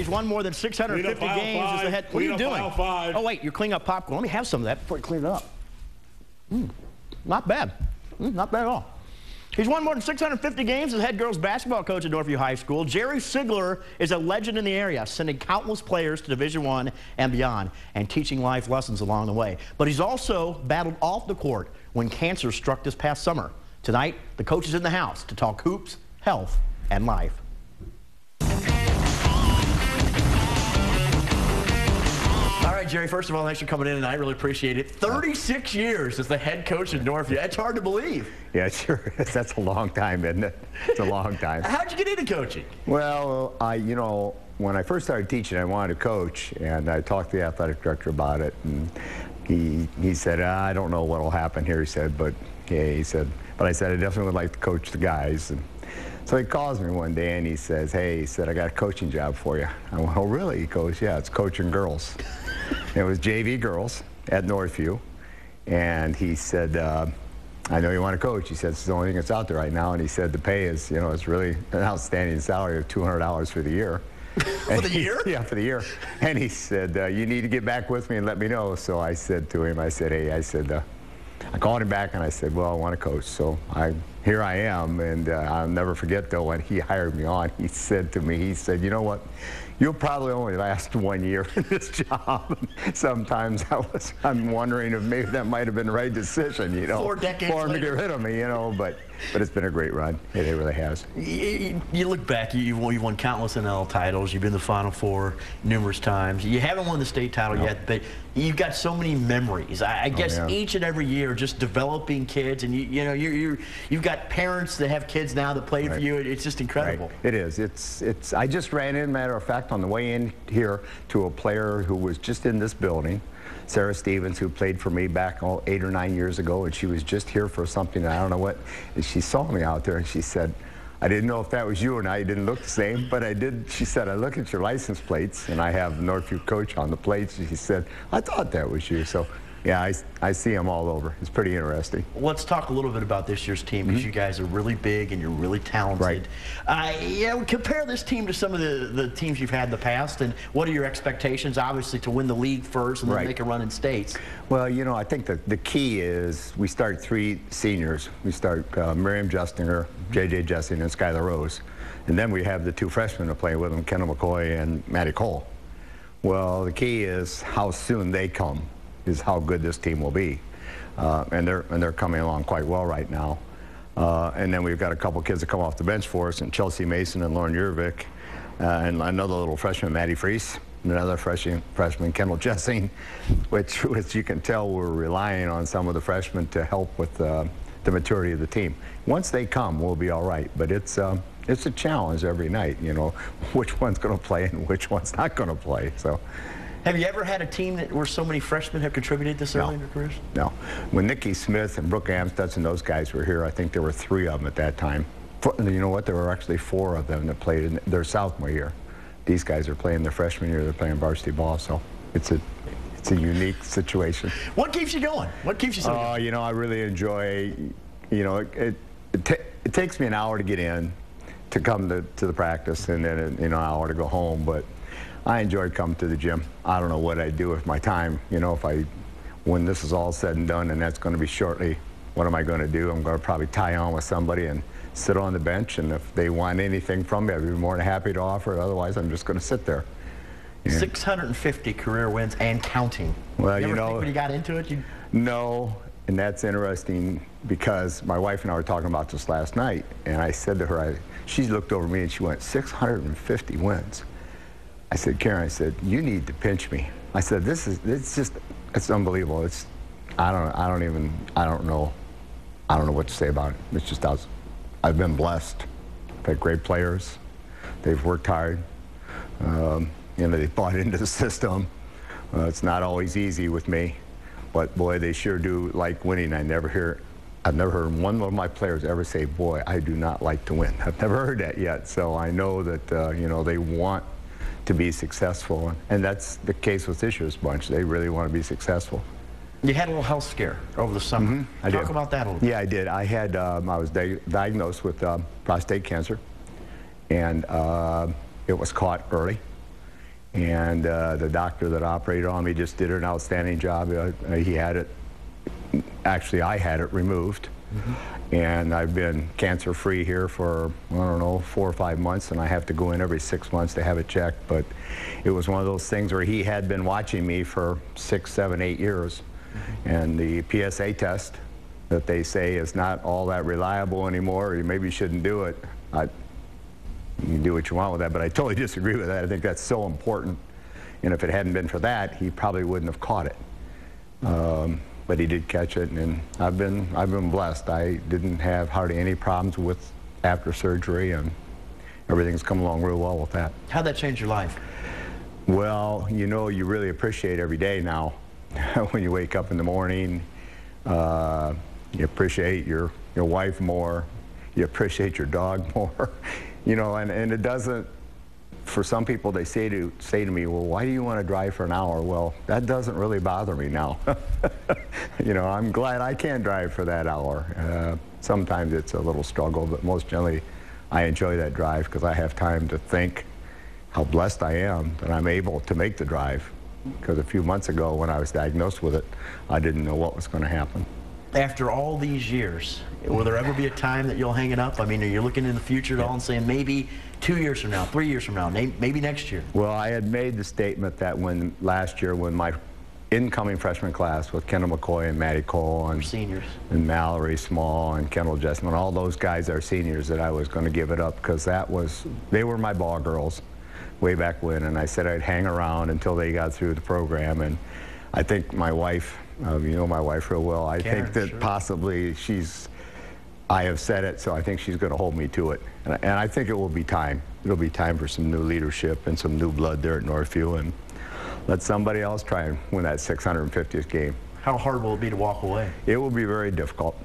He's won more than 650 games as the head. What are you doing? Oh, wait, you're cleaning up popcorn. Let me have some of that before you clean it up. Not bad. Not bad at all. He's won more than 650 games as head girls basketball coach at Northview High School. Jerry Sigler is a legend in the area, sending countless players to Division I and beyond and teaching life lessons along the way. But he's also battled off the court when cancer struck this past summer. Tonight, the coach is in the house to talk hoops, health, and life. All right, Jerry, first of all, thanks for coming in tonight. I really appreciate it. 36 years as the head coach at Northview. That's hard to believe. Yeah, it sure is. That's a long time, isn't it? It's a long time. How'd you get into coaching? Well, you know, when I first started teaching, I wanted to coach, and I talked to the athletic director about it, and he said, I don't know what will happen here, he said, but I said, I definitely would like to coach the guys. And so he calls me one day and he says, hey, he said, I got a coaching job for you. I went, oh, really? He goes, yeah, it's coaching girls. It was JV girls at Northview. And he said, I know you want to coach. He said, it's the only thing that's out there right now. And he said, the pay is, you know, it's really an outstanding salary of $200 for the year. For the year? Yeah, for the year. And he said, you need to get back with me and let me know. So I said to him, I said, hey, I called him back and I said, well, I want to coach. So here I am, and I'll never forget, though, when he hired me on, he said to me, he said, you know what, you'll probably only last 1 year in this job. Sometimes I'm wondering if maybe that might have been the right decision, you know, 4 decades for him later. to get rid of me, you know, but it's been a great run. It really has. You look back, you've won countless NL titles. You've been to the Final Four numerous times. You haven't won the state title yet, but you've got so many memories. I guess each and every year, just developing kids, and you know, you've got parents that have kids now that play for you. It's just incredible. It is. I just ran in, matter of fact, on the way in here to a player who was just in this building, Sarah Stevens, who played for me back 8 or 9 years ago, and she was just here for something, I don't know what, and she saw me out there, and she said, I didn't know if that was you or not. You didn't look the same, but I did. She said, I look at your license plates, and I have Northview coach on the plates. She said, I thought that was you. So, yeah, I see them all over. It's pretty interesting. Let's talk a little bit about this year's team, because you guys are really big and you're really talented. Right. Yeah, compare this team to some of the teams you've had in the past, and what are your expectations, obviously, to win the league first and then make a run in states? Well, you know, I think the key is we start 3 seniors. We start Miriam Justinger, J.J. Jessing, and Skylar Rose. And then we have the 2 freshmen to play with them, Kendall McCoy and Maddie Cole. Well, the key is how soon they come is how good this team will be. And they're coming along quite well right now. And then we've got a couple kids that come off the bench for us, and Chelsea Mason and Lauren Jurvik, and another little freshman, Maddie Freese, and another freshman, Kendall Jessing, which you can tell we're relying on some of the freshmen to help with the maturity of the team. Once they come, we'll be all right. But it's a challenge every night, you know, which one's going to play and which one's not going to play. So. Have you ever had a team where so many freshmen have contributed this early in their careers? No. When Nikki Smith and Brooke Amstutz and those guys were here, I think there were 3 of them at that time. You know what? There were actually 4 of them that played in their sophomore year. These guys are playing their freshman year. They're playing varsity ball, so it's a unique situation. What keeps you going? What keeps you so going? You know, I really enjoy, you know, it takes me an hour to get in, to come to the practice, and then an hour to go home, but I enjoy coming to the gym. I don't know what I'd do with my time. You know, when this is all said and done, and that's going to be shortly, what am I going to do? I'm going to probably tie on with somebody and sit on the bench, and if they want anything from me, I'd be more than happy to offer it. Otherwise, I'm just going to sit there. Yeah. 650 career wins and counting. Well, you know, think when you got into it, No, and that's interesting because my wife and I were talking about this last night, and I said to her, she looked over me and she went, 650 wins. I said, Karen, I said, you need to pinch me. I said, it's unbelievable. I don't know what to say about it. It's just, I've been blessed. I've had great players. They've worked hard. You know, they bought into the system. It's not always easy with me, but boy, they sure do like winning. I've never heard one of my players ever say, boy, I do not like to win. I've never heard that yet. So I know that, you know, they want to be successful, and that's the case with this year's bunch. They really want to be successful. You had a little health scare over the summer. Talk about that a little bit. Yeah, I did. I had, I was diagnosed with prostate cancer, and it was caught early, and the doctor that operated on me just did an outstanding job. He had it, actually I had it removed. And I've been cancer-free here for, I don't know, 4 or 5 months, and I have to go in every 6 months to have it checked. But it was one of those things where he had been watching me for 6, 7, 8 years. And the PSA test that they say is not all that reliable anymore, or you maybe shouldn't do it. You can do what you want with that, but I totally disagree with that. I think that's so important. And if it hadn't been for that, he probably wouldn't have caught it. But he did catch it, and I've been blessed. I didn't have hardly any problems with after surgery, and everything's come along real well with that. How'd that change your life? Well, you know, you really appreciate every day now. When you wake up in the morning, you appreciate your wife more. You appreciate your dog more. You know, and it doesn't. For some people, they say to me, well, why do you want to drive for an hour? Well, that doesn't really bother me now. You know, I'm glad I can drive for that hour. Sometimes it's a little struggle, but most generally, I enjoy that drive because I have time to think how blessed I am that I'm able to make the drive. Because a few months ago, when I was diagnosed with it, I didn't know what was going to happen. After all these years, will there ever be a time that you'll hang it up? I mean, are you looking in the future at all and saying maybe 2 years from now, 3 years from now, maybe next year? Well, I had made the statement that last year when my incoming freshman class with Kendall McCoy and Maddie Cole and seniors and Mallory Small and Kendall Jessman, all those guys are seniors, that I was going to give it up because they were my ball girls way back when, and I said I'd hang around until they got through the program. And I think my wife, you know my wife real well, I Karen, think that sure. possibly I have said it, so I think she's going to hold me to it. And I think it will be time. It'll be time for some new leadership and some new blood there at Northview, and let somebody else try and win that 650th game. How hard will it be to walk away? It will be very difficult.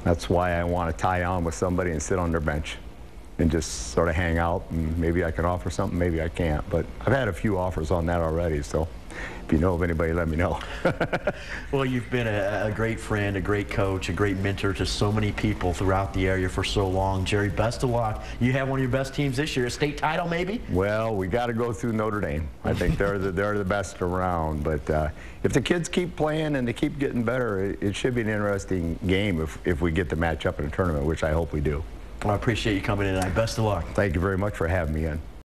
That's why I want to tie on with somebody and sit on their bench and just sort of hang out, and maybe I can offer something, maybe I can't. But I've had a few offers on that already, so if you know of anybody, let me know. Well, you've been a great friend, a great coach, a great mentor to so many people throughout the area for so long. Jerry, best of luck. You have one of your best teams this year, a state title maybe? Well, we got to go through Notre Dame. I think they're the best around. But if the kids keep playing and they keep getting better, it should be an interesting game if we get to match up in a tournament, which I hope we do. Well, I appreciate you coming in tonight. Best of luck. Thank you very much for having me in.